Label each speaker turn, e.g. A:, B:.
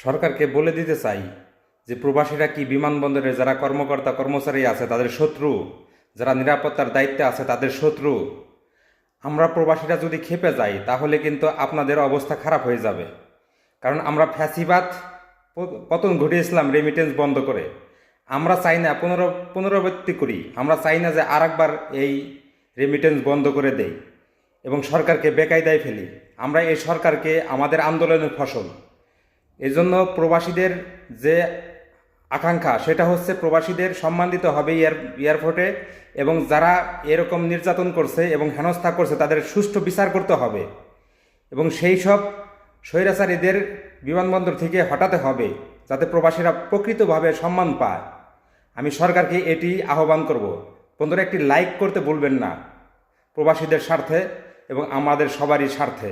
A: সরকারকে বলে দিতে চাই যে প্রবাসীরা কি বিমানবন্দরে যারা কর্মকর্তা কর্মচারী আছে তাদের শত্রু, যারা নিরাপত্তার দায়িত্বে আছে তাদের শত্রু। আমরা প্রবাসীরা যদি খেপে যাই তাহলে কিন্তু আপনাদের অবস্থা খারাপ হয়ে যাবে। কারণ আমরা ফ্যাসিবাদ পতন ঘটিয়েছিলাম রেমিটেন্স বন্ধ করে। আমরা চাই না পুনরাবৃত্তি করি। আমরা চাই না যে আরেকবার এই রেমিটেন্স বন্ধ করে দেই এবং সরকারকে বেকায়দায় ফেলি। আমরা এই সরকারকে আমাদের আন্দোলনের ফসল। এজন্য প্রবাসীদের যে আকাঙ্ক্ষা সেটা হচ্ছে প্রবাসীদের সম্মান দিতে হবে এয়ারপোর্টে, এবং যারা এরকম নির্যাতন করছে এবং হেনস্থা করছে তাদের সুষ্ঠু বিচার করতে হবে এবং সেই সব স্বৈরাচারীদের বিমানবন্দর থেকে হটাতে হবে যাতে প্রবাসীরা প্রকৃতভাবে সম্মান পায়। আমি সরকারকে এটি আহ্বান করব। বন্ধুরা, একটি লাইক করতে ভুলবেন না, প্রবাসীদের স্বার্থে এবং আমাদের সবারই স্বার্থে।